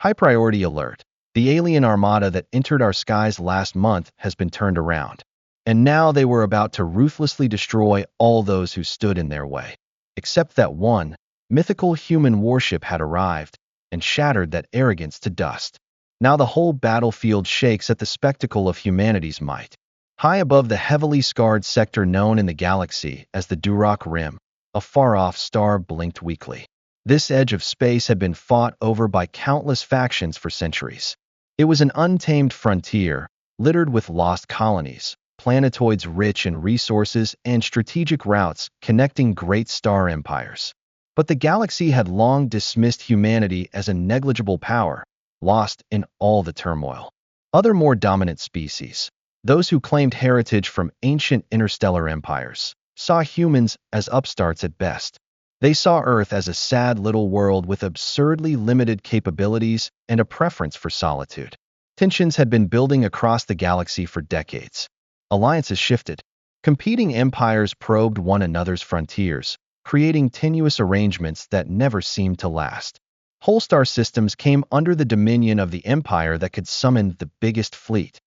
High priority alert. The alien armada that entered our skies last month has been turned around. And now they were about to ruthlessly destroy all those who stood in their way. Except that one mythical human warship had arrived and shattered that arrogance to dust. Now the whole battlefield shakes at the spectacle of humanity's might. High above the heavily scarred sector known in the galaxy as the Duroc Rim, a far-off star blinked weakly. This edge of space had been fought over by countless factions for centuries. It was an untamed frontier, littered with lost colonies, planetoids rich in resources, and strategic routes connecting great star empires. But the galaxy had long dismissed humanity as a negligible power, lost in all the turmoil. Other more dominant species, those who claimed heritage from ancient interstellar empires, saw humans as upstarts at best. They saw Earth as a sad little world with absurdly limited capabilities and a preference for solitude. Tensions had been building across the galaxy for decades. Alliances shifted. Competing empires probed one another's frontiers, creating tenuous arrangements that never seemed to last. Whole star systems came under the dominion of the empire that could summon the biggest fleet.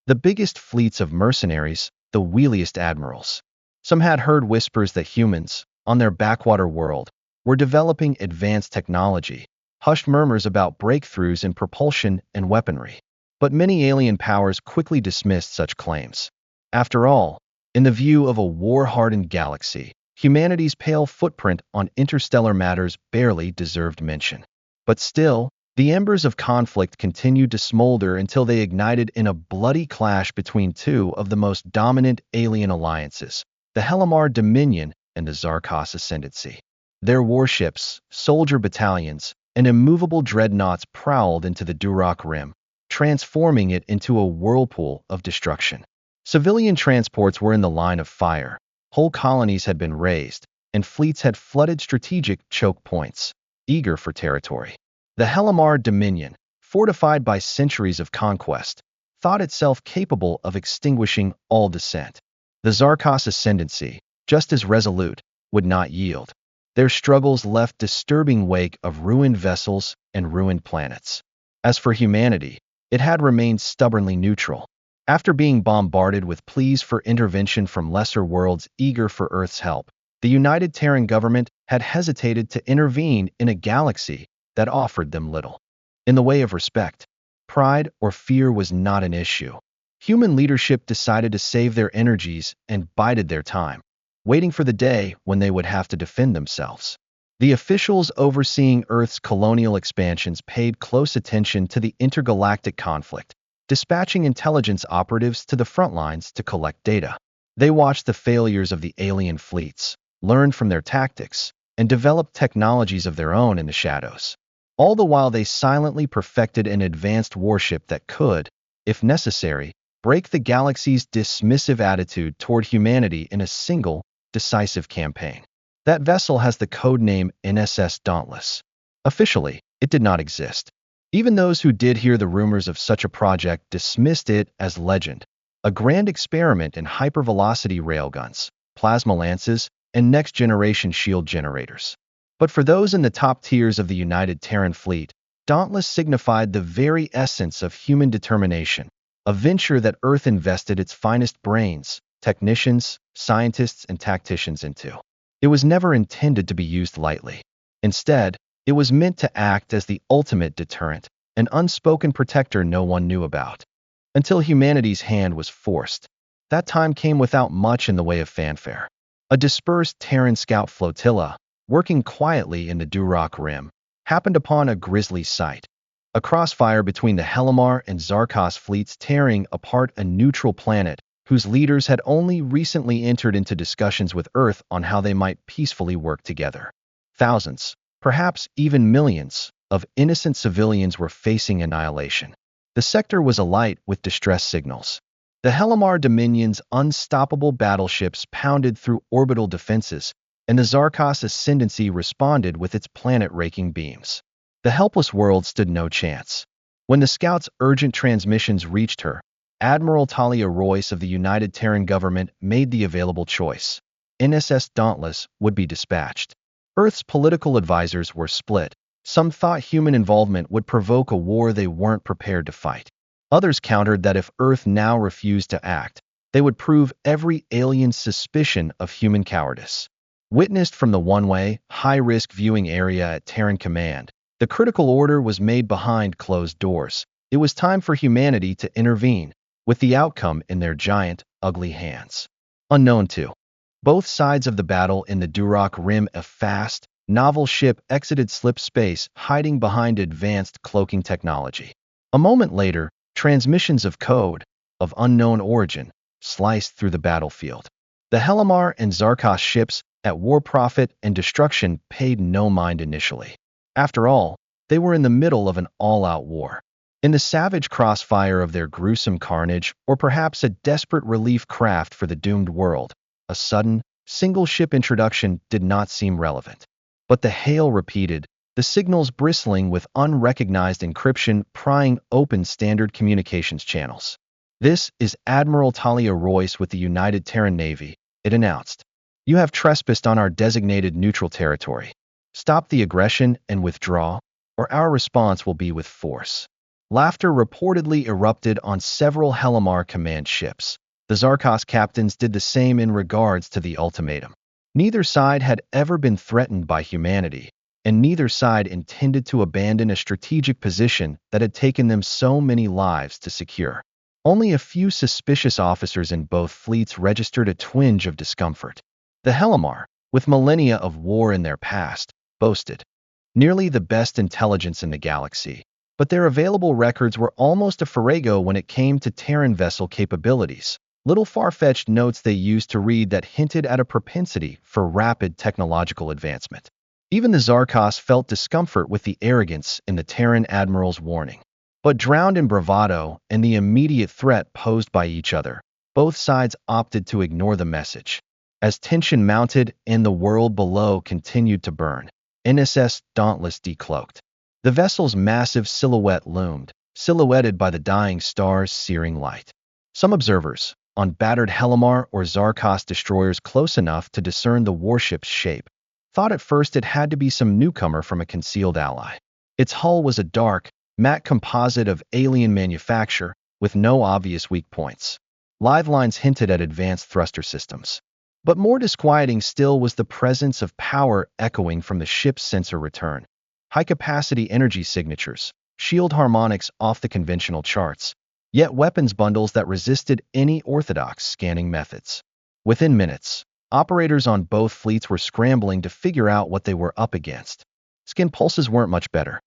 The biggest fleets of mercenaries, the wheeliest admirals. Some had heard whispers that humans, on their backwater world, were developing advanced technology, hushed murmurs about breakthroughs in propulsion and weaponry. But many alien powers quickly dismissed such claims. After all, in the view of a war-hardened galaxy, humanity's pale footprint on interstellar matters barely deserved mention. But still, the embers of conflict continued to smolder until they ignited in a bloody clash between two of the most dominant alien alliances, the Helamar Dominion and the Zarkos Ascendancy. Their warships, soldier battalions, and immovable dreadnoughts prowled into the Duroc Rim, transforming it into a whirlpool of destruction. Civilian transports were in the line of fire, whole colonies had been razed, and fleets had flooded strategic choke points, eager for territory. The Helamar Dominion, fortified by centuries of conquest, thought itself capable of extinguishing all dissent. The Zarkos Ascendancy, just as resolute, would not yield. Their struggles left disturbing wake of ruined vessels and ruined planets. As for humanity, it had remained stubbornly neutral. After being bombarded with pleas for intervention from lesser worlds eager for Earth's help, the United Terran government had hesitated to intervene in a galaxy that offered them little. In the way of respect, pride or fear was not an issue. Human leadership decided to save their energies and bided their time, waiting for the day when they would have to defend themselves. The officials overseeing Earth's colonial expansions paid close attention to the intergalactic conflict, dispatching intelligence operatives to the front lines to collect data. They watched the failures of the alien fleets, learned from their tactics, and developed technologies of their own in the shadows. All the while they silently perfected an advanced warship that could, if necessary, break the galaxy's dismissive attitude toward humanity in a single, decisive campaign. That vessel has the codename NSS Dauntless. Officially, it did not exist. Even those who did hear the rumors of such a project dismissed it as legend, a grand experiment in hypervelocity railguns, plasma lances, and next-generation shield generators. But for those in the top tiers of the United Terran Fleet, Dauntless signified the very essence of human determination, a venture that Earth invested its finest brains, technicians, scientists, and tacticians into. It was never intended to be used lightly. Instead, it was meant to act as the ultimate deterrent, an unspoken protector no one knew about. Until humanity's hand was forced. That time came without much in the way of fanfare. A dispersed Terran scout flotilla, working quietly in the Duroc Rim, happened upon a grisly sight. A crossfire between the Helamar and Zarkos fleets tearing apart a neutral planet whose leaders had only recently entered into discussions with Earth on how they might peacefully work together. Thousands, perhaps even millions, of innocent civilians were facing annihilation. The sector was alight with distress signals. The Helamar Dominion's unstoppable battleships pounded through orbital defenses, and the Zarkos Ascendancy responded with its planet-raking beams. The helpless world stood no chance. When the scout's urgent transmissions reached her, Admiral Talia Royce of the United Terran government made the available choice. NSS Dauntless would be dispatched. Earth's political advisors were split. Some thought human involvement would provoke a war they weren't prepared to fight. Others countered that if Earth now refused to act, they would prove every alien's suspicion of human cowardice. Witnessed from the one-way, high-risk viewing area at Terran Command, the critical order was made behind closed doors. It was time for humanity to intervene, with the outcome in their giant, ugly hands. Unknown to both sides of the battle in the Duroc Rim, a fast, novel ship exited slip space, hiding behind advanced cloaking technology. A moment later, transmissions of code, of unknown origin, sliced through the battlefield. The Helamar and Zarkos ships, at war profit and destruction, paid no mind initially. After all, they were in the middle of an all-out war. In the savage crossfire of their gruesome carnage, or perhaps a desperate relief craft for the doomed world, a sudden, single-ship introduction did not seem relevant. But the hail repeated, the signals bristling with unrecognized encryption prying open standard communications channels. "This is Admiral Talia Royce with the United Terran Navy," it announced. "You have trespassed on our designated neutral territory. Stop the aggression and withdraw, or our response will be with force." Laughter reportedly erupted on several Helamar command ships. The Zarkos captains did the same in regards to the ultimatum. Neither side had ever been threatened by humanity, and neither side intended to abandon a strategic position that had taken them so many lives to secure. Only a few suspicious officers in both fleets registered a twinge of discomfort. The Helamar, with millennia of war in their past, boasted nearly the best intelligence in the galaxy, but their available records were almost a farrago when it came to Terran vessel capabilities. Little far-fetched notes they used to read that hinted at a propensity for rapid technological advancement. Even the Zarkos felt discomfort with the arrogance in the Terran admiral's warning. But drowned in bravado and the immediate threat posed by each other, both sides opted to ignore the message. As tension mounted and the world below continued to burn, NSS Dauntless decloaked. The vessel's massive silhouette loomed, silhouetted by the dying star's searing light. Some observers, on battered Helamar or Zarkos destroyers close enough to discern the warship's shape, thought at first it had to be some newcomer from a concealed ally. Its hull was a dark, matte composite of alien manufacture, with no obvious weak points. Live lines hinted at advanced thruster systems. But more disquieting still was the presence of power echoing from the ship's sensor return. High-capacity energy signatures, shield harmonics off the conventional charts, yet weapons bundles that resisted any orthodox scanning methods. Within minutes, operators on both fleets were scrambling to figure out what they were up against. Skin pulses weren't much better.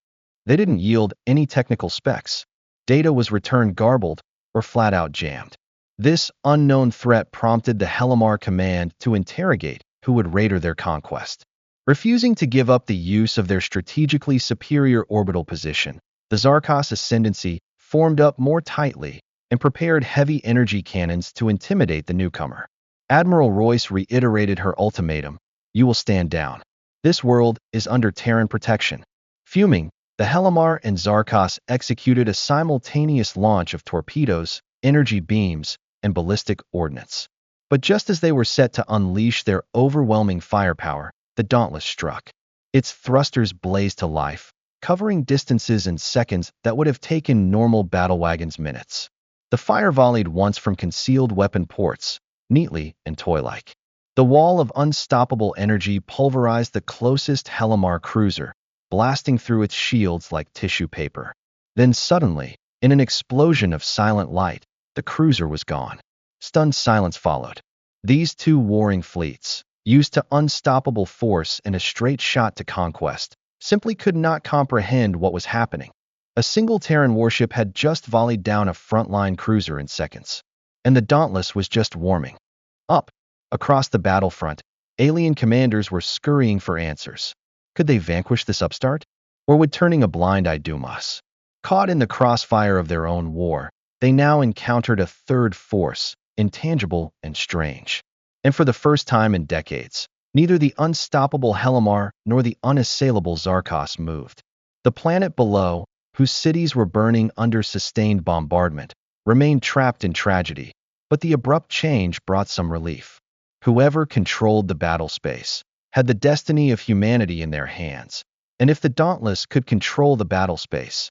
They didn't yield any technical specs. Data was returned garbled or flat-out jammed. This unknown threat prompted the Helamar command to interrogate who would radar their conquest. Refusing to give up the use of their strategically superior orbital position, the Zarkos ascendancy formed up more tightly and prepared heavy energy cannons to intimidate the newcomer. Admiral Royce reiterated her ultimatum: "You will stand down. This world is under Terran protection." Fuming, the Helamar and Zarkos executed a simultaneous launch of torpedoes, energy beams, and ballistic ordnance. But just as they were set to unleash their overwhelming firepower, the Dauntless struck. Its thrusters blazed to life, covering distances in seconds that would have taken normal battle wagons minutes. The fire volleyed once from concealed weapon ports, neatly and toy-like. The wall of unstoppable energy pulverized the closest Helamar cruiser, blasting through its shields like tissue paper. Then suddenly, in an explosion of silent light, the cruiser was gone. Stunned silence followed. These two warring fleets, used to unstoppable force and a straight shot to conquest, simply could not comprehend what was happening. A single Terran warship had just volleyed down a frontline cruiser in seconds, and the Dauntless was just warming up. Across the battlefront, alien commanders were scurrying for answers. Could they vanquish this upstart? Or would turning a blind eye doom us? Caught in the crossfire of their own war, they now encountered a third force, intangible and strange. And for the first time in decades, neither the unstoppable Helamar nor the unassailable Zarkos moved. The planet below, whose cities were burning under sustained bombardment, remained trapped in tragedy, but the abrupt change brought some relief. Whoever controlled the battle space had the destiny of humanity in their hands, And if the Dauntless could control the battle space,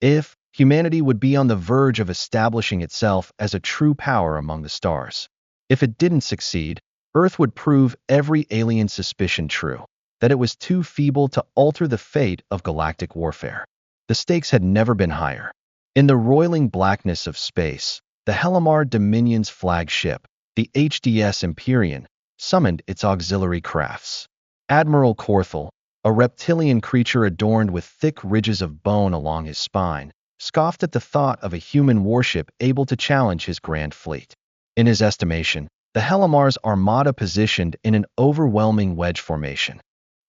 if humanity would be on the verge of establishing itself as a true power among the stars. If it didn't succeed, Earth would prove every alien suspicion true, that it was too feeble to alter the fate of galactic warfare. The stakes had never been higher. In the roiling blackness of space, the Helamar Dominion's flagship, the HDS Empyrean, summoned its auxiliary crafts. Admiral Corthel, a reptilian creature adorned with thick ridges of bone along his spine, scoffed at the thought of a human warship able to challenge his grand fleet. In his estimation, the Helamar's armada positioned in an overwhelming wedge formation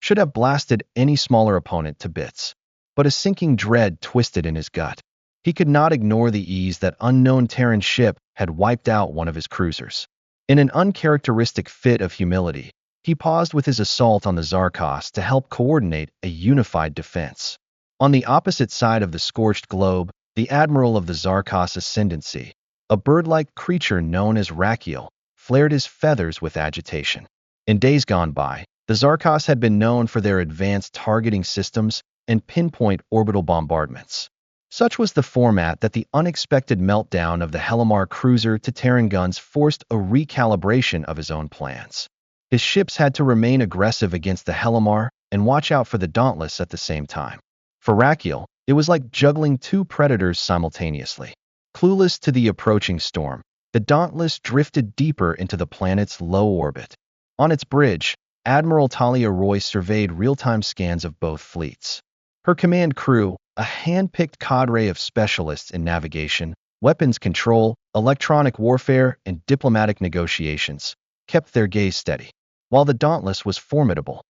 should have blasted any smaller opponent to bits. But a sinking dread twisted in his gut. He could not ignore the ease that unknown Terran ship had wiped out one of his cruisers. In an uncharacteristic fit of humility, he paused with his assault on the Zarkos to help coordinate a unified defense. On the opposite side of the scorched globe, the admiral of the Zarkos Ascendancy, a bird-like creature known as Rakiel, flared his feathers with agitation. In days gone by, the Zarkos had been known for their advanced targeting systems and pinpoint orbital bombardments. Such was the format that the unexpected meltdown of the Helamar cruiser to Terran guns forced a recalibration of his own plans. His ships had to remain aggressive against the Helamar and watch out for the Dauntless at the same time. For Rakiel, it was like juggling two predators simultaneously. Clueless to the approaching storm, the Dauntless drifted deeper into the planet's low orbit. On its bridge, Admiral Talia Roy surveyed real-time scans of both fleets. Her command crew, a hand-picked cadre of specialists in navigation, weapons control, electronic warfare, and diplomatic negotiations, kept their gaze steady. While the Dauntless was formidable,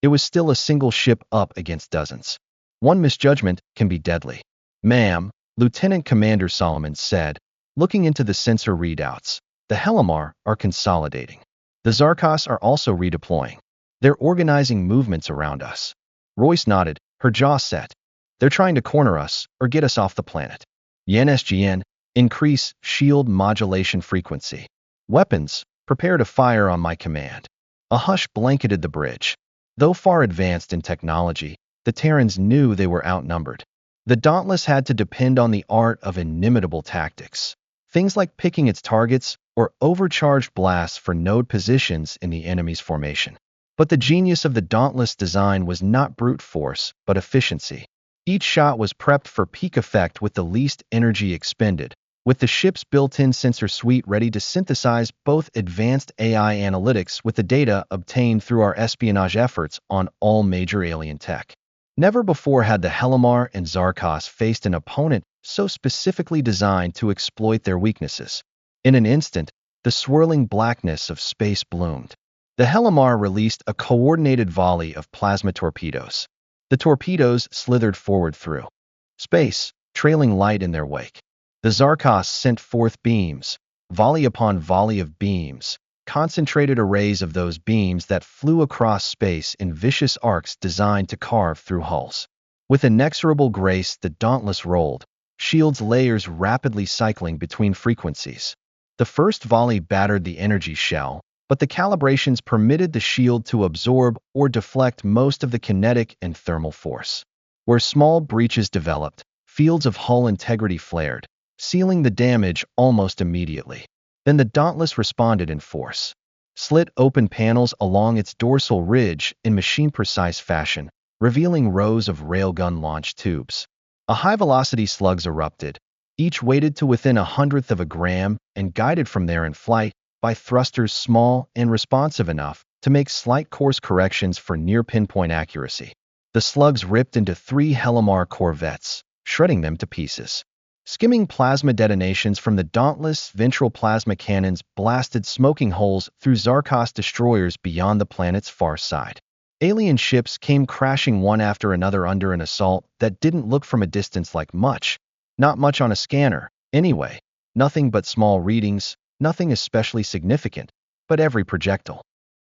it was still a single ship up against dozens. One misjudgment can be deadly. "Ma'am," Lieutenant Commander Solomon said, looking into the sensor readouts, "the Helamar are consolidating. The Zarkos are also redeploying. They're organizing movements around us." Royce nodded, her jaw set. "They're trying to corner us or get us off the planet." "YNSGN, increase shield modulation frequency. Weapons, prepare to fire on my command." A hush blanketed the bridge. Though far advanced in technology, the Terrans knew they were outnumbered. The Dauntless had to depend on the art of inimitable tactics. Things like picking its targets or overcharged blasts for node positions in the enemy's formation. But the genius of the Dauntless design was not brute force, but efficiency. Each shot was prepped for peak effect with the least energy expended, with the ship's built-in sensor suite ready to synthesize both advanced AI analytics with the data obtained through our espionage efforts on all major alien tech. Never before had the Helamar and Zarkos faced an opponent so specifically designed to exploit their weaknesses. In an instant, the swirling blackness of space bloomed. The Helamar released a coordinated volley of plasma torpedoes. The torpedoes slithered forward through space, trailing light in their wake. The Zarkos sent forth beams, volley upon volley of beams, concentrated arrays of those beams that flew across space in vicious arcs designed to carve through hulls. With inexorable grace, the Dauntless rolled, shields layers rapidly cycling between frequencies. The first volley battered the energy shell, but the calibrations permitted the shield to absorb or deflect most of the kinetic and thermal force. Where small breaches developed, fields of hull integrity flared, sealing the damage almost immediately. Then the Dauntless responded in force. Slit open panels along its dorsal ridge in machine-precise fashion, revealing rows of railgun launch tubes. A high-velocity slugs erupted, each weighted to within 1/100th of a gram and guided from there in flight by thrusters small and responsive enough to make slight course corrections for near-pinpoint accuracy. The slugs ripped into 3 Helamar corvettes, shredding them to pieces. Skimming plasma detonations from the Dauntless ventral plasma cannons blasted smoking holes through Zarkos destroyers beyond the planet's far side. Alien ships came crashing one after another under an assault that didn't look from a distance like much. Not much on a scanner, anyway. Nothing but small readings, nothing especially significant, but every projectile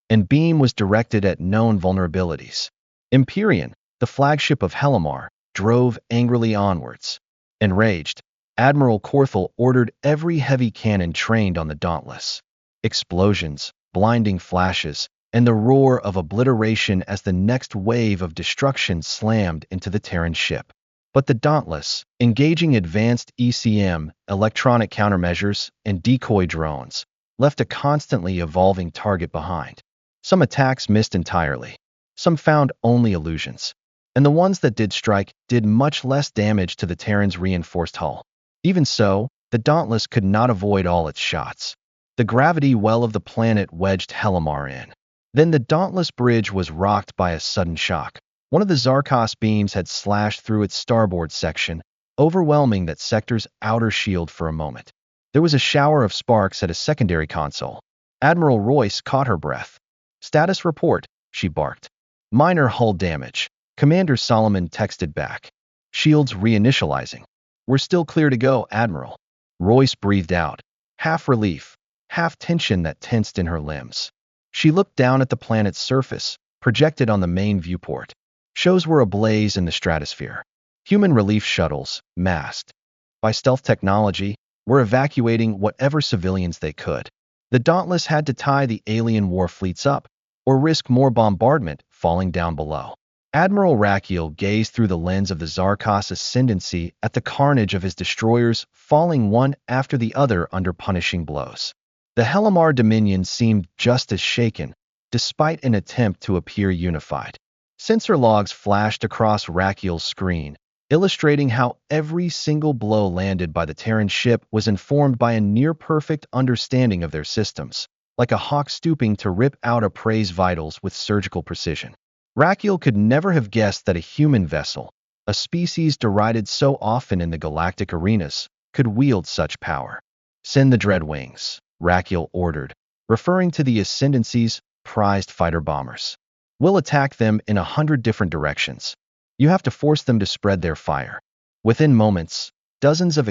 and beam was directed at known vulnerabilities. Empyrean, the flagship of Helamar, drove angrily onwards. Enraged, Admiral Corthel ordered every heavy cannon trained on the Dauntless. Explosions, blinding flashes, and the roar of obliteration as the next wave of destruction slammed into the Terran ship. But the Dauntless, engaging advanced ECM, electronic countermeasures, and decoy drones, left a constantly evolving target behind. Some attacks missed entirely. Some found only illusions. And the ones that did strike did much less damage to the Terran's reinforced hull. Even so, the Dauntless could not avoid all its shots. The gravity well of the planet wedged Helamar in. Then the Dauntless bridge was rocked by a sudden shock. One of the Zarkos beams had slashed through its starboard section, overwhelming that sector's outer shield for a moment. There was a shower of sparks at a secondary console. Admiral Royce caught her breath. "Status report," she barked. "Minor hull damage." Commander Solomon texted back. "Shields reinitializing." "We're still clear to go, Admiral." Royce breathed out, half relief, half tension that tensed in her limbs. She looked down at the planet's surface, projected on the main viewport. Shows were ablaze in the stratosphere. Human relief shuttles, masked by stealth technology, were evacuating whatever civilians they could. The Dauntless had to tie the alien war fleets up, or risk more bombardment falling down below. Admiral Rakiel gazed through the lens of the Zarkos ascendancy at the carnage of his destroyers falling one after the other under punishing blows. The Helamar Dominion seemed just as shaken, despite an attempt to appear unified. Sensor logs flashed across Rakiel's screen, illustrating how every single blow landed by the Terran ship was informed by a near-perfect understanding of their systems, like a hawk stooping to rip out a prey's vitals with surgical precision. Rakiel could never have guessed that a human vessel, a species derided so often in the galactic arenas, could wield such power. "Send the Dreadwings," Rakiel ordered, referring to the Ascendancy's prized fighter bombers. "We'll attack them in 100 different directions. You have to force them to spread their fire." Within moments, dozens of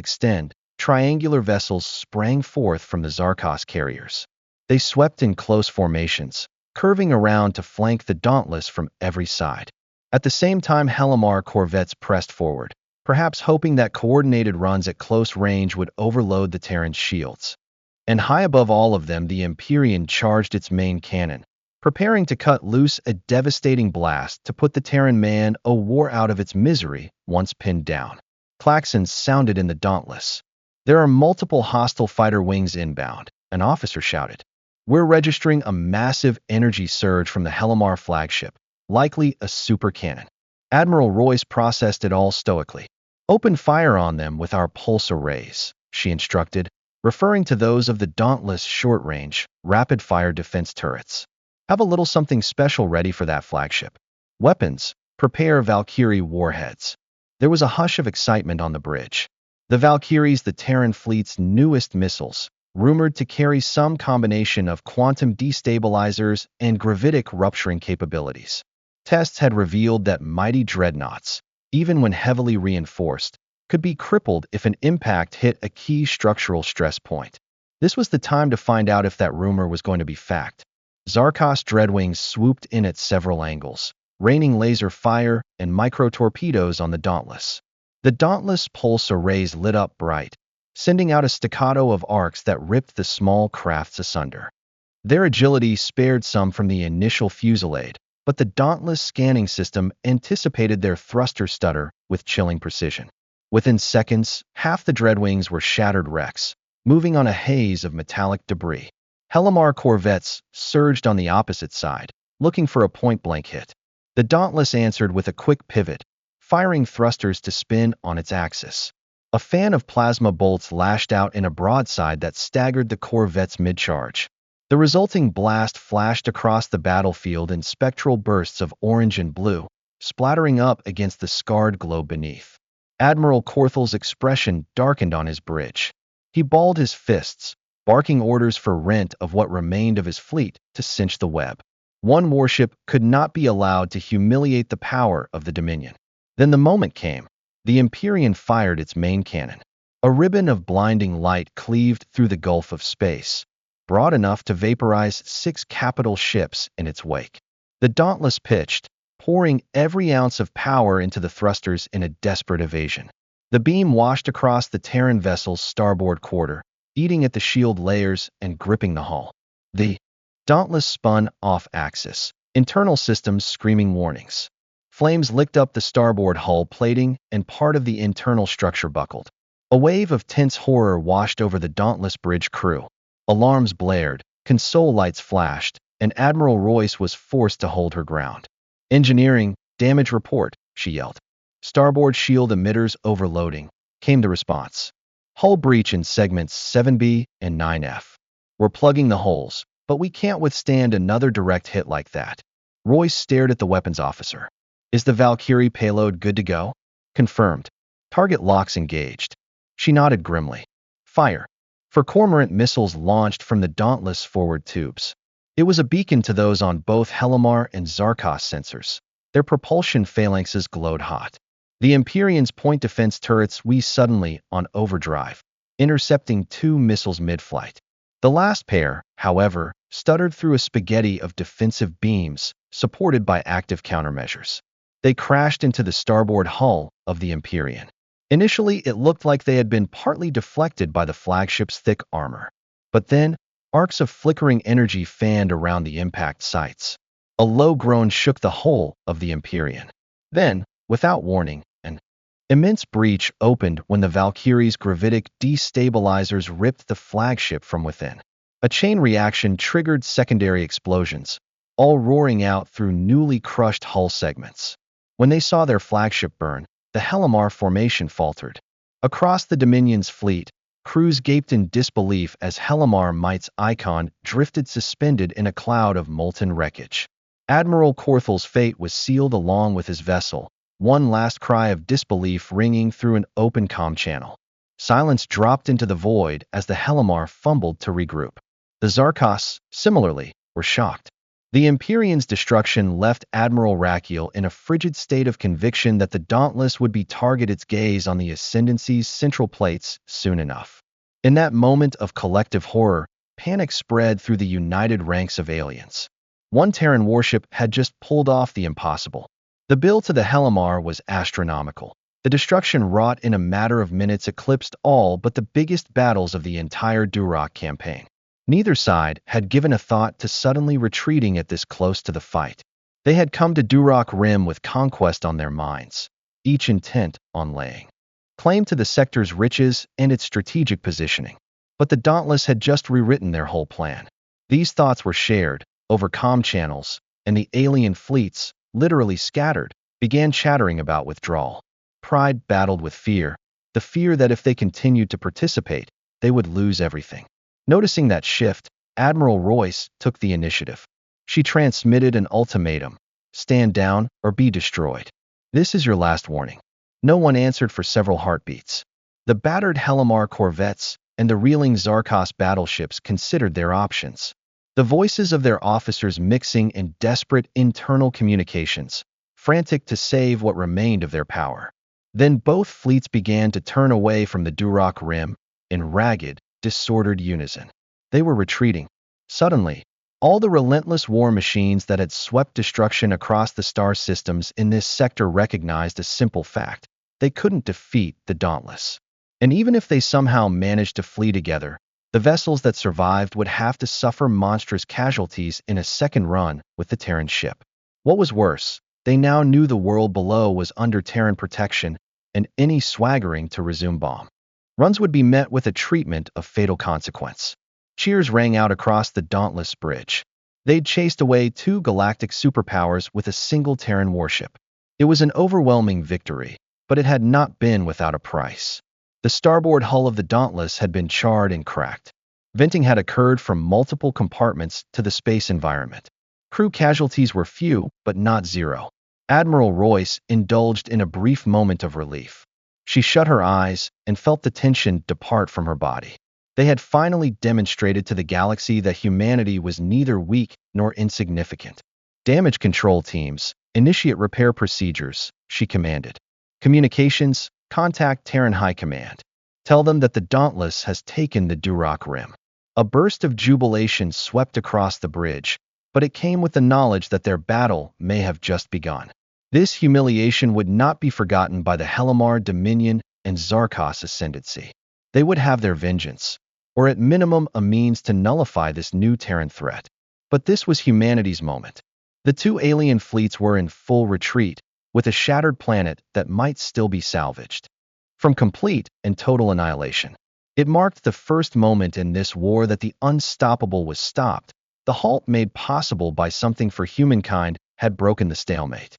triangular vessels sprang forth from the Zarkos carriers. They swept in close formations, curving around to flank the Dauntless from every side. At the same time, Helamar corvettes pressed forward, perhaps hoping that coordinated runs at close range would overload the Terran's shields. And high above all of them, the Empyrean charged its main cannon, preparing to cut loose a devastating blast to put the Terran man-o-war out of its misery once pinned down. Klaxons sounded in the Dauntless. "There are multiple hostile fighter wings inbound," an officer shouted. "We're registering a massive energy surge from the Helamar flagship, likely a super cannon." Admiral Royce processed it all stoically. "Open fire on them with our pulse arrays," she instructed, referring to those of the Dauntless short-range, rapid-fire defense turrets. "Have a little something special ready for that flagship. Weapons, prepare Valkyrie warheads." There was a hush of excitement on the bridge. The Valkyries, the Terran fleet's newest missiles, rumored to carry some combination of quantum destabilizers and gravitic rupturing capabilities. Tests had revealed that mighty dreadnoughts, even when heavily reinforced, could be crippled if an impact hit a key structural stress point. This was the time to find out if that rumor was going to be fact. Zarkos Dreadwings swooped in at several angles, raining laser fire and micro-torpedoes on the Dauntless. The Dauntless pulse arrays lit up bright, sending out a staccato of arcs that ripped the small crafts asunder. Their agility spared some from the initial fusillade, but the Dauntless scanning system anticipated their thruster stutter with chilling precision. Within seconds, half the Dreadwings were shattered wrecks, moving on a haze of metallic debris. Helamar corvettes surged on the opposite side, looking for a point-blank hit. The Dauntless answered with a quick pivot, firing thrusters to spin on its axis. A fan of plasma bolts lashed out in a broadside that staggered the corvette's mid-charge. The resulting blast flashed across the battlefield in spectral bursts of orange and blue, splattering up against the scarred globe beneath. Admiral Corthal's expression darkened on his bridge. He balled his fists, barking orders for rent of what remained of his fleet to cinch the web. One warship could not be allowed to humiliate the power of the Dominion. Then the moment came. The Empyrean fired its main cannon. A ribbon of blinding light cleaved through the gulf of space, broad enough to vaporize 6 capital ships in its wake. The Dauntless pitched, pouring every ounce of power into the thrusters in a desperate evasion. The beam washed across the Terran vessel's starboard quarter, eating at the shield layers and gripping the hull. The Dauntless spun off-axis, internal systems screaming warnings. Flames licked up the starboard hull plating, and part of the internal structure buckled. A wave of tense horror washed over the dauntless bridge crew. Alarms blared, console lights flashed, and Admiral Royce was forced to hold her ground. "Engineering, damage report," she yelled. "Starboard shield emitters overloading," came the response. "Hull breach in segments 7B and 9F. We're plugging the holes, but we can't withstand another direct hit like that." Royce stared at the weapons officer. "Is the Valkyrie payload good to go?" "Confirmed. Target locks engaged." She nodded grimly. "Fire." For Cormorant missiles launched from the Dauntless forward tubes. It was a beacon to those on both Helimar and Zarkos sensors. Their propulsion phalanxes glowed hot. The Empyrean's point defense turrets wheezed suddenly on overdrive, intercepting 2 missiles mid-flight. The last pair, however, stuttered through a spaghetti of defensive beams, supported by active countermeasures. They crashed into the starboard hull of the Empyrean. Initially, it looked like they had been partly deflected by the flagship's thick armor. But then, arcs of flickering energy fanned around the impact sites. A low groan shook the whole of the Empyrean. Then, without warning, an immense breach opened when the Valkyrie's gravitic destabilizers ripped the flagship from within. A chain reaction triggered secondary explosions, all roaring out through newly crushed hull segments. When they saw their flagship burn, the Helimar formation faltered. Across the Dominion's fleet, crews gaped in disbelief as Helimar Might's icon drifted suspended in a cloud of molten wreckage. Admiral Corthal's fate was sealed along with his vessel, one last cry of disbelief ringing through an open comm channel. Silence dropped into the void as the Helimar fumbled to regroup. The Zarkos, similarly, were shocked. The Empyrean's destruction left Admiral Rakiel in a frigid state of conviction that the Dauntless would be target its gaze on the Ascendancy's central plates soon enough. In that moment of collective horror, panic spread through the united ranks of aliens. One Terran warship had just pulled off the impossible. The bill to the Helimar was astronomical. The destruction wrought in a matter of minutes eclipsed all but the biggest battles of the entire Duroc campaign. Neither side had given a thought to suddenly retreating at this close to the fight. They had come to Duroc Rim with conquest on their minds, each intent on laying claim to the sector's riches and its strategic positioning. But the Dauntless had just rewritten their whole plan. These thoughts were shared over comm channels, and the alien fleets, literally scattered, began chattering about withdrawal. Pride battled with fear, the fear that if they continued to participate, they would lose everything. Noticing that shift, Admiral Royce took the initiative. She transmitted an ultimatum: stand down or be destroyed. This is your last warning. No one answered for several heartbeats. The battered Helimar corvettes and the reeling Zarkos battleships considered their options. The voices of their officers mixing in desperate internal communications, frantic to save what remained of their power. Then both fleets began to turn away from the Duroc Rim in ragged, disordered unison. They were retreating. Suddenly, all the relentless war machines that had swept destruction across the star systems in this sector recognized a simple fact: they couldn't defeat the Dauntless. And even if they somehow managed to flee together, the vessels that survived would have to suffer monstrous casualties in a second run with the Terran ship. What was worse, they now knew the world below was under Terran protection, and any swaggering to resume bomb runs would be met with a treatment of fatal consequence. Cheers rang out across the Dauntless bridge. They'd chased away 2 galactic superpowers with a single Terran warship. It was an overwhelming victory, but it had not been without a price. The starboard hull of the Dauntless had been charred and cracked. Venting had occurred from multiple compartments to the space environment. Crew casualties were few, but not zero. Admiral Royce indulged in a brief moment of relief. She shut her eyes and felt the tension depart from her body. They had finally demonstrated to the galaxy that humanity was neither weak nor insignificant. "Damage control teams, initiate repair procedures," she commanded. "Communications, contact Terran High Command. Tell them that the Dauntless has taken the Duroc Rim." A burst of jubilation swept across the bridge, but it came with the knowledge that their battle may have just begun. This humiliation would not be forgotten by the Helimar Dominion and Zarkos Ascendancy. They would have their vengeance, or at minimum a means to nullify this new Terran threat. But this was humanity's moment. The two alien fleets were in full retreat, with a shattered planet that might still be salvaged from complete and total annihilation. It marked the first moment in this war that the unstoppable was stopped. The halt made possible by something for humankind had broken the stalemate.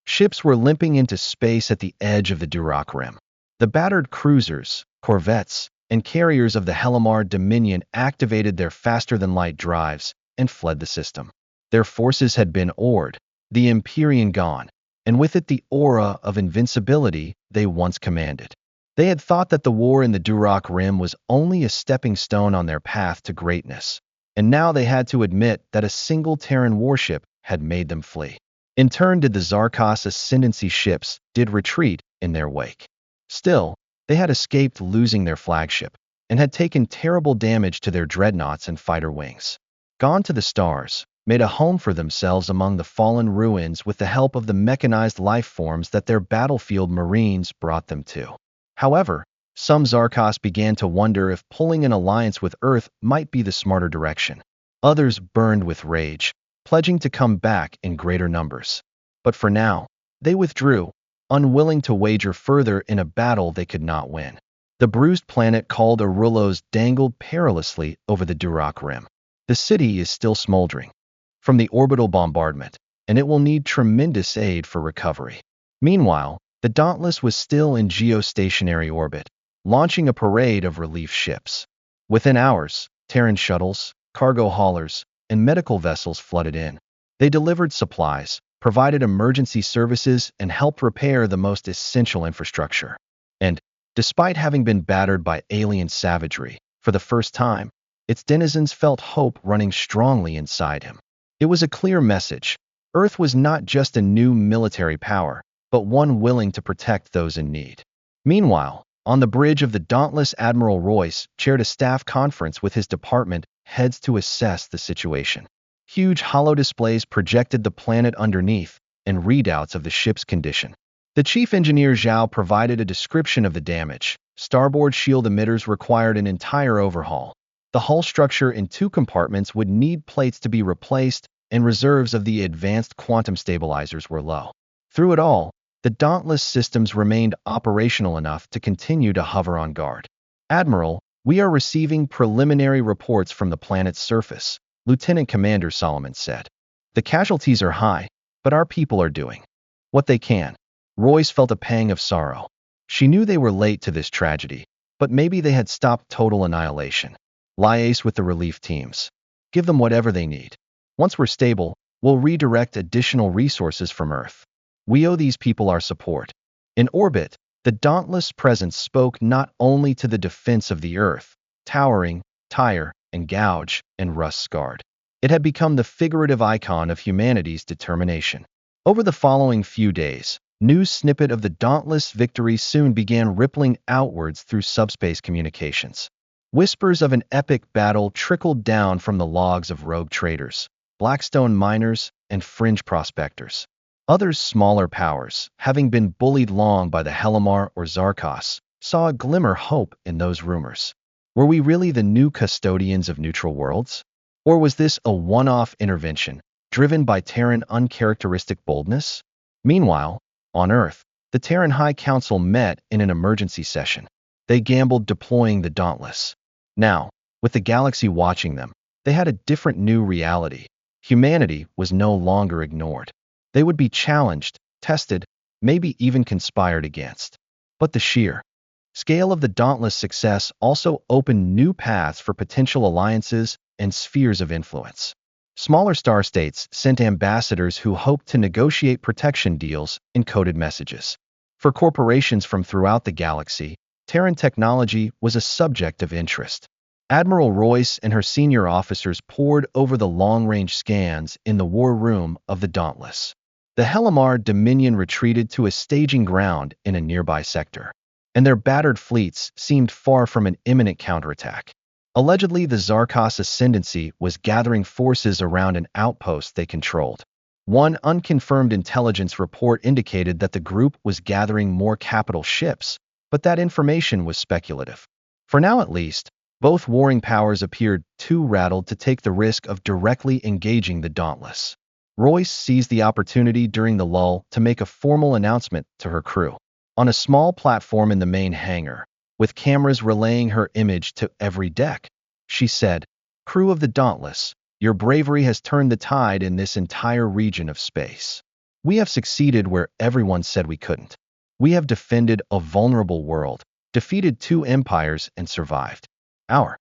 Ships were limping into space at the edge of the Duroc Rim. The battered cruisers, corvettes, and carriers of the Hellamar Dominion activated their faster-than-light drives and fled the system. Their forces had been ored, the Empyrean gone, and with it the aura of invincibility they once commanded. They had thought that the war in the Duroc Rim was only a stepping stone on their path to greatness, and now they had to admit that a single Terran warship had made them flee. In turn, did the Zarkos Ascendancy ships did retreat in their wake. Still, they had escaped losing their flagship, and had taken terrible damage to their dreadnoughts and fighter wings. Gone to the stars, made a home for themselves among the fallen ruins with the help of the mechanized life forms that their battlefield marines brought them to. However, some Zarkos began to wonder if pulling an alliance with Earth might be the smarter direction. Others burned with rage, pledging to come back in greater numbers. But for now, they withdrew, unwilling to wager further in a battle they could not win. The bruised planet called Arulos dangled perilously over the Duroc Rim. The city is still smoldering from the orbital bombardment, and it will need tremendous aid for recovery. Meanwhile, the Dauntless was still in geostationary orbit, launching a parade of relief ships. Within hours, Terran shuttles, cargo haulers, and medical vessels flooded in. They delivered supplies, provided emergency services, and helped repair the most essential infrastructure. And, despite having been battered by alien savagery, for the first time, its denizens felt hope running strongly inside him. It was a clear message. Earth was not just a new military power, but one willing to protect those in need. Meanwhile, on the bridge of the Dauntless, Admiral Royce chaired a staff conference with his department heads to assess the situation. Huge holodisplays projected the planet underneath and readouts of the ship's condition. The chief engineer Zhao provided a description of the damage. Starboard shield emitters required an entire overhaul. The hull structure in 2 compartments would need plates to be replaced, and reserves of the advanced quantum stabilizers were low. Through it all, the Dauntless systems remained operational enough to continue to hover on guard. Admiral, we are receiving preliminary reports from the planet's surface, Lieutenant Commander Solomon said. The casualties are high, but our people are doing what they can. Royce felt a pang of sorrow. She knew they were late to this tragedy, but maybe they had stopped total annihilation. Liaise with the relief teams. Give them whatever they need. Once we're stable, we'll redirect additional resources from Earth. We owe these people our support. In orbit, the Dauntless presence spoke not only to the defense of the Earth, towering, tire, and gouge, and rust-scarred. It had become the figurative icon of humanity's determination. Over the following few days, news snippet of the Dauntless victory soon began rippling outwards through subspace communications. Whispers of an epic battle trickled down from the logs of rogue traders, Blackstone miners, and fringe prospectors. Others smaller powers, having been bullied long by the Hellamar or Zarkos, saw a glimmer hope in those rumors. Were we really the new custodians of neutral worlds? Or was this a one-off intervention, driven by Terran uncharacteristic boldness? Meanwhile, on Earth, the Terran High Council met in an emergency session. They gambled deploying the Dauntless. Now, with the galaxy watching them, they had a different new reality. Humanity was no longer ignored. They would be challenged, tested, maybe even conspired against. But the sheer scale of the Dauntless' success also opened new paths for potential alliances and spheres of influence. Smaller star states sent ambassadors who hoped to negotiate protection deals in coded messages. For corporations from throughout the galaxy, Terran technology was a subject of interest. Admiral Royce and her senior officers pored over the long-range scans in the war room of the Dauntless. The Hellamar Dominion retreated to a staging ground in a nearby sector, and their battered fleets seemed far from an imminent counterattack. Allegedly, the Zarkos Ascendancy was gathering forces around an outpost they controlled. One unconfirmed intelligence report indicated that the group was gathering more capital ships, but that information was speculative. For now at least, Both warring powers appeared too rattled to take the risk of directly engaging the Dauntless. Royce seized the opportunity during the lull to make a formal announcement to her crew. On a small platform in the main hangar, with cameras relaying her image to every deck, she said, "Crew of the Dauntless, your bravery has turned the tide in this entire region of space. We have succeeded where everyone said we couldn't. We have defended a vulnerable world, defeated two empires, and survived. Our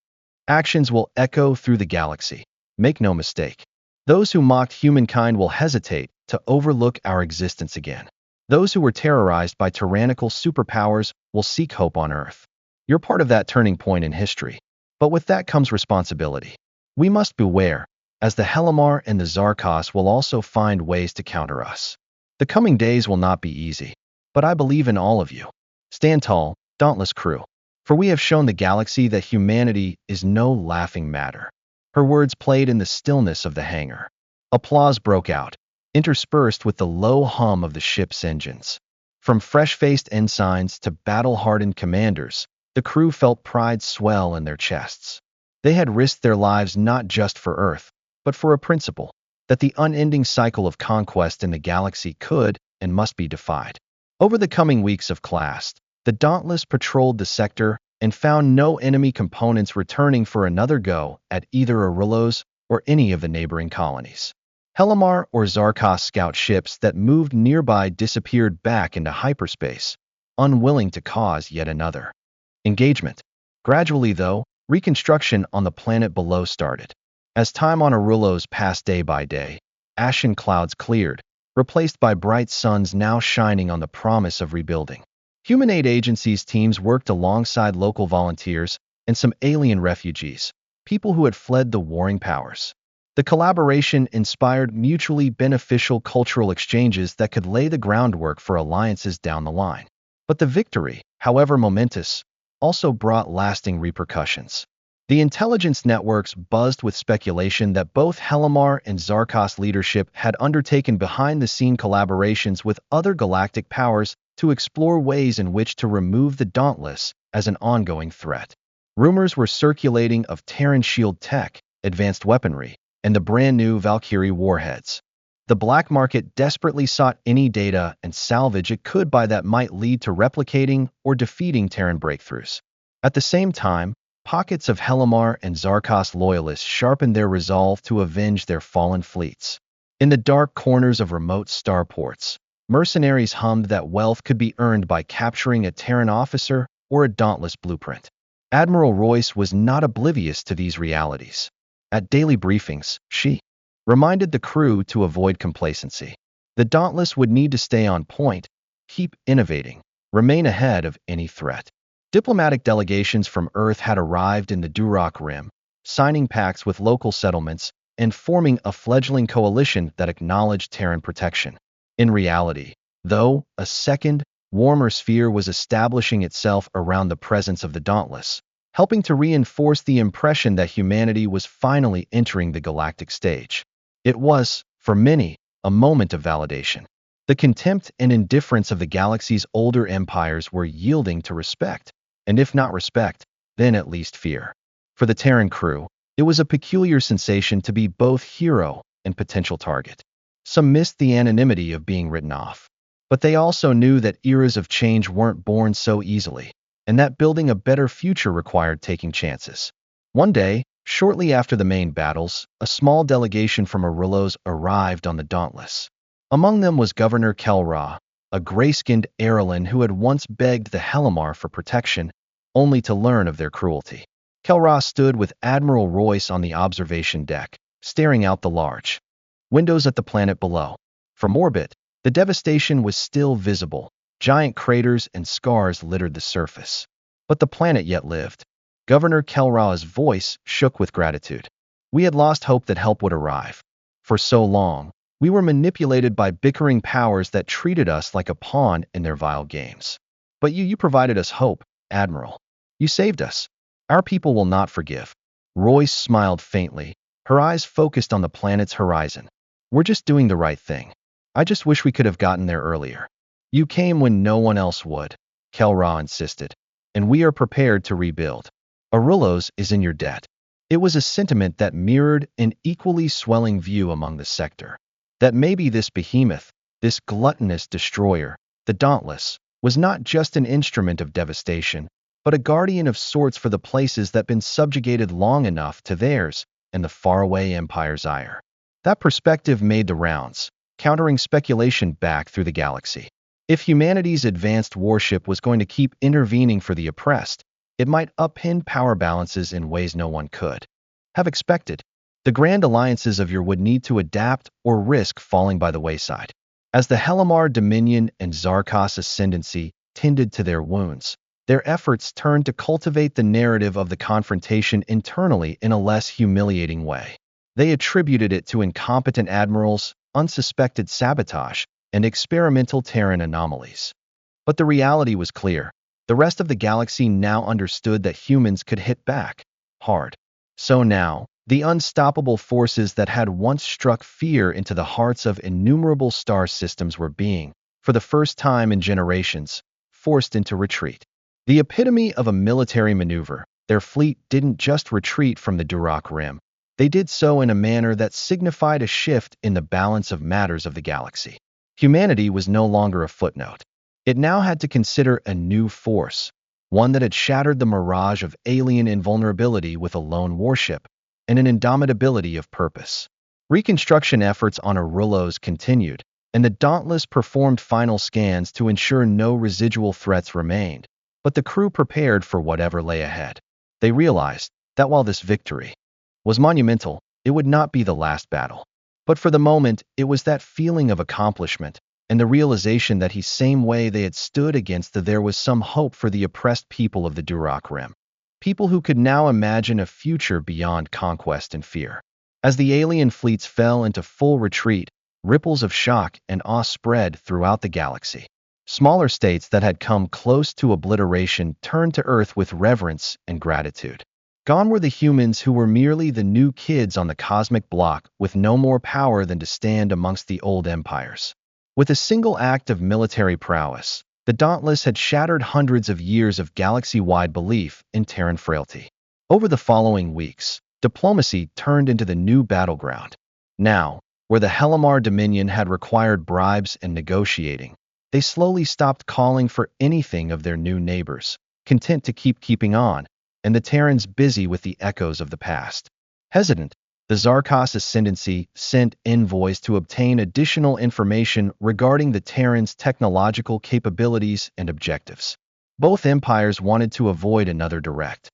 actions will echo through the galaxy. Make no mistake. Those who mocked humankind will hesitate to overlook our existence again. Those who were terrorized by tyrannical superpowers will seek hope on Earth. You're part of that turning point in history. But with that comes responsibility. We must beware, as the Helamar and the Zarkos will also find ways to counter us. The coming days will not be easy, but I believe in all of you. Stand tall, dauntless crew, for we have shown the galaxy that humanity is no laughing matter." Her words played in the stillness of the hangar. Applause broke out, interspersed with the low hum of the ship's engines. From fresh-faced ensigns to battle-hardened commanders, the crew felt pride swell in their chests. They had risked their lives not just for Earth, but for a principle, that the unending cycle of conquest in the galaxy could and must be defied. Over the coming weeks of class, the Dauntless patrolled the sector and found no enemy components returning for another go at either Arillos or any of the neighboring colonies. Helamar or Zarkos scout ships that moved nearby disappeared back into hyperspace, unwilling to cause yet another engagement. Gradually, though, reconstruction on the planet below started. As time on Arillos passed day by day, ashen clouds cleared, replaced by bright suns now shining on the promise of rebuilding. Human aid agencies' teams worked alongside local volunteers and some alien refugees, people who had fled the warring powers. The collaboration inspired mutually beneficial cultural exchanges that could lay the groundwork for alliances down the line. But the victory, however momentous, also brought lasting repercussions. The intelligence networks buzzed with speculation that both Helamar and Zarkos leadership had undertaken behind-the-scene collaborations with other galactic powers to explore ways in which to remove the Dauntless as an ongoing threat. Rumors were circulating of Terran shield tech, advanced weaponry, and the brand-new Valkyrie warheads. The black market desperately sought any data and salvage it could buy that might lead to replicating or defeating Terran breakthroughs. At the same time, pockets of Helamar and Zarkos loyalists sharpened their resolve to avenge their fallen fleets. In the dark corners of remote starports, mercenaries hummed that wealth could be earned by capturing a Terran officer or a Dauntless blueprint. Admiral Royce was not oblivious to these realities. At daily briefings, she reminded the crew to avoid complacency. The Dauntless would need to stay on point, keep innovating, remain ahead of any threat. Diplomatic delegations from Earth had arrived in the Duroc Rim, signing pacts with local settlements and forming a fledgling coalition that acknowledged Terran protection. In reality, though, a second, warmer sphere was establishing itself around the presence of the Dauntless, helping to reinforce the impression that humanity was finally entering the galactic stage. It was, for many, a moment of validation. The contempt and indifference of the galaxy's older empires were yielding to respect, and if not respect, then at least fear. For the Terran crew, it was a peculiar sensation to be both hero and potential target. Some missed the anonymity of being written off, but they also knew that eras of change weren't born so easily, and that building a better future required taking chances. One day, shortly after the main battles, a small delegation from Arillos arrived on the Dauntless. Among them was Governor Kelra, a gray-skinned Aerolin who had once begged the Helamar for protection, only to learn of their cruelty. Kelra stood with Admiral Royce on the observation deck, staring out the large windows at the planet below. From orbit, the devastation was still visible. Giant craters and scars littered the surface. But the planet yet lived. Governor Kelra's voice shook with gratitude. We had lost hope that help would arrive. For so long, we were manipulated by bickering powers that treated us like a pawn in their vile games. But you provided us hope, Admiral. You saved us. Our people will not forgive. Royce smiled faintly, her eyes focused on the planet's horizon. We're just doing the right thing. I just wish we could have gotten there earlier. You came when no one else would, Kelra insisted, and we are prepared to rebuild. Arulos is in your debt. It was a sentiment that mirrored an equally swelling view among the sector. That maybe this behemoth, this gluttonous destroyer, the Dauntless, was not just an instrument of devastation, but a guardian of sorts for the places that been subjugated long enough to theirs and the faraway empire's ire. That perspective made the rounds, countering speculation back through the galaxy. If humanity's advanced warship was going to keep intervening for the oppressed, it might upend power balances in ways no one could have expected. The grand alliances of your would need to adapt or risk falling by the wayside. As the Helamar Dominion and Zarkos Ascendancy tended to their wounds, their efforts turned to cultivate the narrative of the confrontation internally in a less humiliating way. They attributed it to incompetent admirals, unsuspected sabotage, and experimental Terran anomalies. But the reality was clear. The rest of the galaxy now understood that humans could hit back hard. So now, the unstoppable forces that had once struck fear into the hearts of innumerable star systems were being, for the first time in generations, forced into retreat. The epitome of a military maneuver, their fleet didn't just retreat from the Duroc Rim. They did so in a manner that signified a shift in the balance of matters of the galaxy. Humanity was no longer a footnote. It now had to consider a new force, one that had shattered the mirage of alien invulnerability with a lone warship and an indomitability of purpose. Reconstruction efforts on Arulos continued, and the Dauntless performed final scans to ensure no residual threats remained, but the crew prepared for whatever lay ahead. They realized that while this victory was monumental, it would not be the last battle. But for the moment, it was that feeling of accomplishment and the realization that same way they had stood against there was some hope for the oppressed people of the Duroc Rim. People who could now imagine a future beyond conquest and fear. As the alien fleets fell into full retreat, ripples of shock and awe spread throughout the galaxy. Smaller states that had come close to obliteration turned to Earth with reverence and gratitude. Gone were the humans who were merely the new kids on the cosmic block with no more power than to stand amongst the old empires. With a single act of military prowess, the Dauntless had shattered hundreds of years of galaxy-wide belief in Terran frailty. Over the following weeks, diplomacy turned into the new battleground. Now, where the Helamar Dominion had required bribes and negotiating, they slowly stopped calling for anything of their new neighbors, content to keeping on, and the Terrans busy with the echoes of the past. Hesitant, the Zarkos Ascendancy sent envoys to obtain additional information regarding the Terrans' technological capabilities and objectives. Both empires wanted to avoid another direct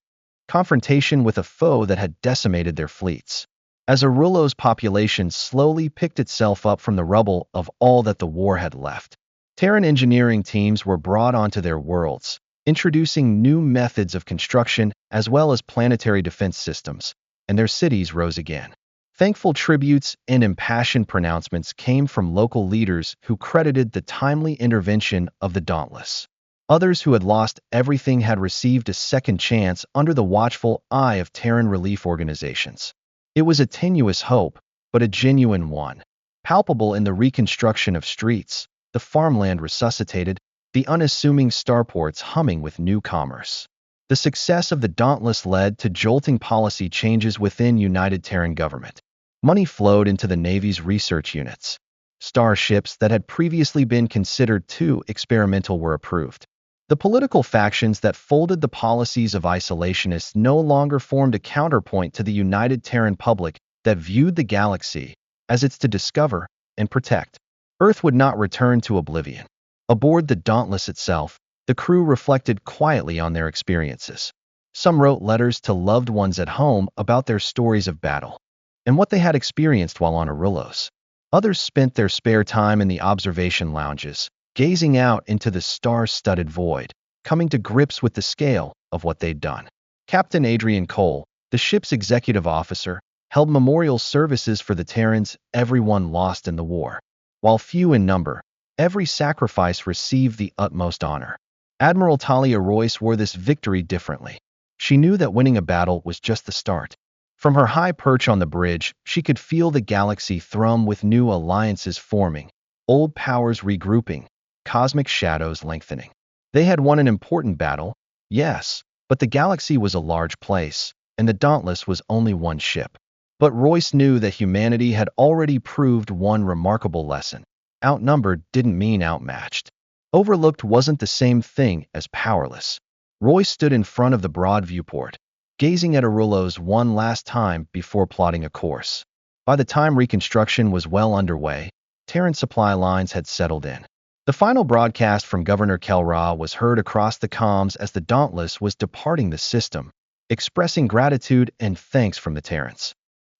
confrontation with a foe that had decimated their fleets. As Arulo's population slowly picked itself up from the rubble of all that the war had left, Terran engineering teams were brought onto their worlds, introducing new methods of construction as well as planetary defense systems, and their cities rose again. Thankful tributes and impassioned pronouncements came from local leaders who credited the timely intervention of the Dauntless. Others who had lost everything had received a second chance under the watchful eye of Terran relief organizations. It was a tenuous hope, but a genuine one, palpable in the reconstruction of streets, the farmland resuscitated, the unassuming starports humming with new commerce. The success of the Dauntless led to jolting policy changes within United Terran government. Money flowed into the Navy's research units. Starships that had previously been considered too experimental were approved. The political factions that folded the policies of isolationists no longer formed a counterpoint to the United Terran public that viewed the galaxy as its to discover and protect. Earth would not return to oblivion. Aboard the Dauntless itself, the crew reflected quietly on their experiences. Some wrote letters to loved ones at home about their stories of battle and what they had experienced while on Arulos. Others spent their spare time in the observation lounges, gazing out into the star-studded void, coming to grips with the scale of what they'd done. Captain Adrian Cole, the ship's executive officer, held memorial services for the Terrans, everyone lost in the war. While few in number, every sacrifice received the utmost honor. Admiral Talia Royce wore this victory differently. She knew that winning a battle was just the start. From her high perch on the bridge, she could feel the galaxy thrum with new alliances forming, old powers regrouping, cosmic shadows lengthening. They had won an important battle, yes, But the galaxy was a large place, and the Dauntless was only one ship. But Royce knew that humanity had already proved one remarkable lesson. Outnumbered didn't mean outmatched. Overlooked wasn't the same thing as powerless. Royce stood in front of the broad viewport, gazing at Arulos one last time before plotting a course. By the time reconstruction was well underway, Terran supply lines had settled in. The final broadcast from Governor Kelra was heard across the comms as the Dauntless was departing the system, expressing gratitude and thanks from the Terrans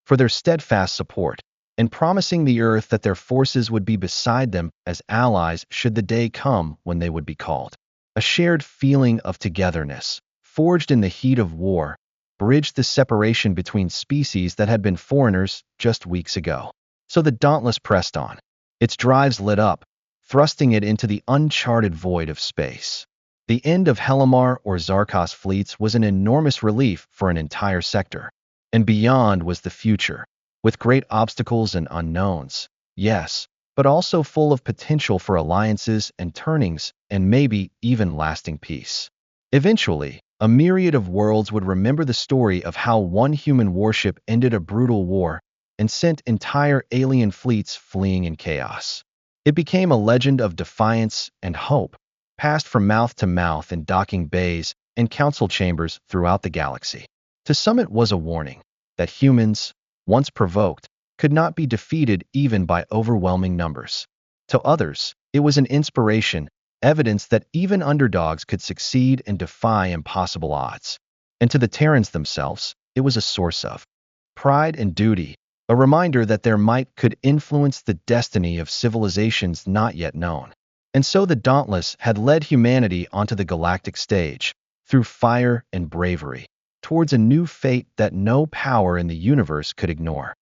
for their steadfast support, and promising the Earth that their forces would be beside them as allies should the day come when they would be called. A shared feeling of togetherness, forged in the heat of war, bridged the separation between species that had been foreigners just weeks ago. So the Dauntless pressed on, its drives lit up, thrusting it into the uncharted void of space. The end of Helimar or Zarkos fleets was an enormous relief for an entire sector. And beyond was the future, with great obstacles and unknowns, yes, but also full of potential for alliances and turnings, and maybe even lasting peace. Eventually, a myriad of worlds would remember the story of how one human warship ended a brutal war and sent entire alien fleets fleeing in chaos. It became a legend of defiance and hope, passed from mouth to mouth in docking bays and council chambers throughout the galaxy. To some it was a warning that humans, once provoked, could not be defeated even by overwhelming numbers. To others, it was an inspiration, evidence that even underdogs could succeed and defy impossible odds. And to the Terrans themselves, it was a source of pride and duty, a reminder that their might could influence the destiny of civilizations not yet known. And so the Dauntless had led humanity onto the galactic stage, through fire and bravery, towards a new fate that no power in the universe could ignore.